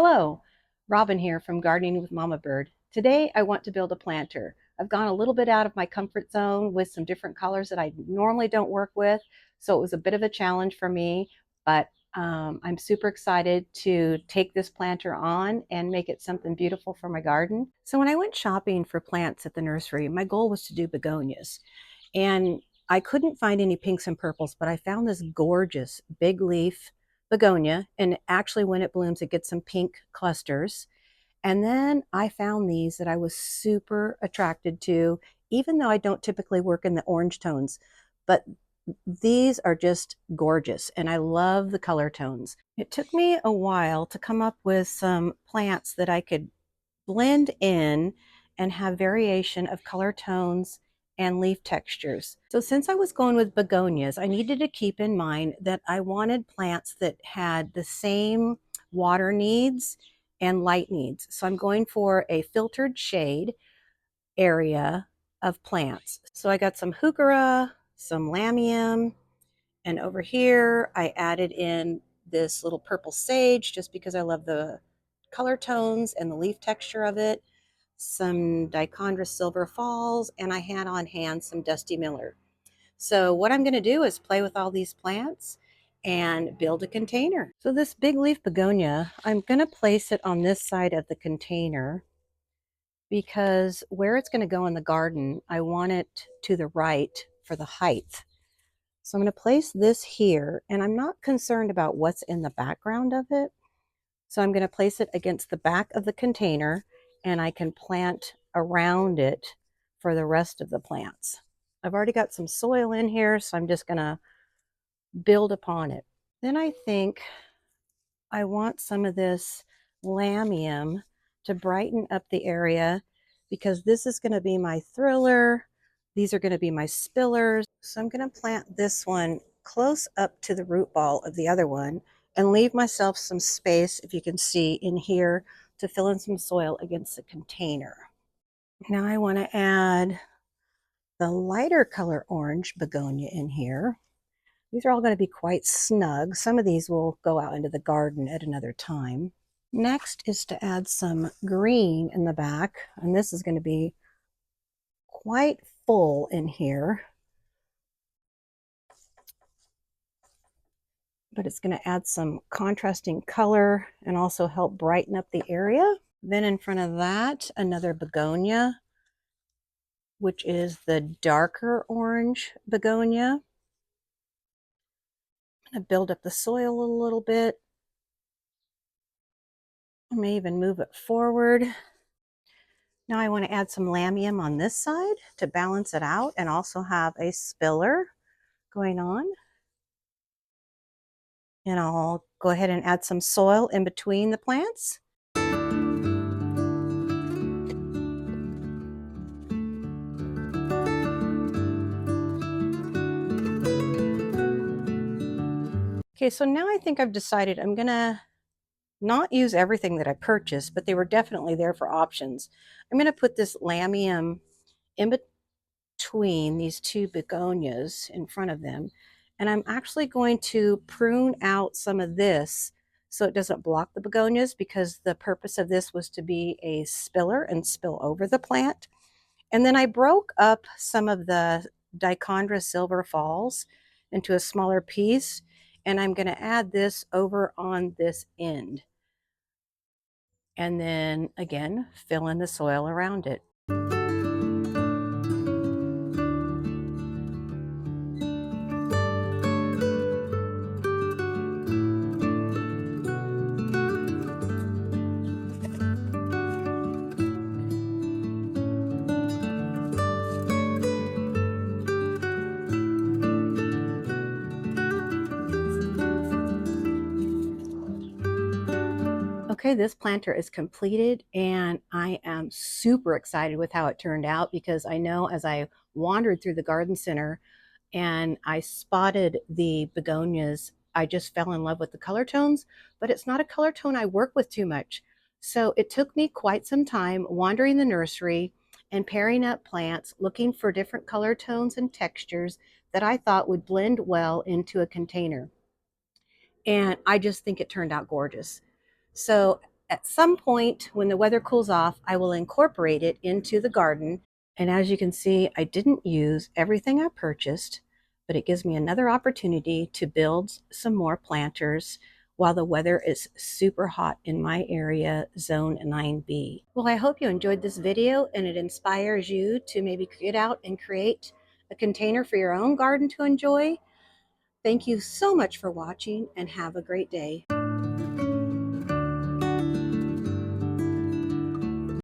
Hello, Robin here from Gardening with Mama Bird. Today I want to build a planter. I've gone a little bit out of my comfort zone with some different colors that I normally don't work with, so it was a bit of a challenge for me, but I'm super excited to take this planter on and make it something beautiful for my garden. So when I went shopping for plants at the nursery, my goal was to do begonias, and I couldn't find any pinks and purples, but I found this gorgeous big leaf begonia. And actually, when it blooms, it gets some pink clusters. And then I found these that I was super attracted to, even though I don't typically work in the orange tones. But these are just gorgeous, and I love the color tones. It took me a while to come up with some plants that I could blend in and have variation of color tones and leaf textures. So since I was going with begonias, I needed to keep in mind that I wanted plants that had the same water needs and light needs. So I'm going for a filtered shade area of plants. So I got some heuchera, some lamium, and over here I added in this little purple sage just because I love the color tones and the leaf texture of it, some dichondra silver falls, and I had on hand some dusty miller. So what I'm going to do is play with all these plants and build a container. So this big leaf begonia, I'm going to place it on this side of the container because where it's going to go in the garden, I want it to the right for the height. So I'm going to place this here, and I'm not concerned about what's in the background of it. So I'm going to place it against the back of the container, and I can plant around it for the rest of the plants. I've already got some soil in here, so I'm just going to build upon it. Then I think I want some of this lamium to brighten up the area because this is going to be my thriller. These are going to be my spillers. So I'm going to plant this one close up to the root ball of the other one and leave myself some space, if you can see in here, to fill in some soil against the container. Now I want to add the lighter color orange begonia in here. These are all going to be quite snug. Some of these will go out into the garden at another time. Next is to add some green in the back, and this is going to be quite full in here, but it's going to add some contrasting color and also help brighten up the area. Then in front of that, another begonia, which is the darker orange begonia. I'm going to build up the soil a little bit. I may even move it forward. Now I want to add some lamium on this side to balance it out and also have a spiller going on. And I'll go ahead and add some soil in between the plants. Okay, so now I think I've decided I'm gonna not use everything that I purchased, but they were definitely there for options. I'm gonna put this lamium in between these two begonias in front of them. And I'm actually going to prune out some of this so it doesn't block the begonias, because the purpose of this was to be a spiller and spill over the plant. And then I broke up some of the dichondra silver falls into a smaller piece, and I'm going to add this over on this end. And then again, fill in the soil around it. Okay, this planter is completed, and I am super excited with how it turned out, because I know as I wandered through the garden center and I spotted the begonias, I just fell in love with the color tones, but it's not a color tone I work with too much. So it took me quite some time wandering the nursery and pairing up plants, looking for different color tones and textures that I thought would blend well into a container. And I just think it turned out gorgeous. So At some point when the weather cools off, I will incorporate it into the garden. And as you can see, I didn't use everything I purchased, but it gives me another opportunity to build some more planters while the weather is super hot in my area, Zone 9B. Well, I hope you enjoyed this video and it inspires you to maybe get out and create a container for your own garden to enjoy. Thank you so much for watching and have a great day.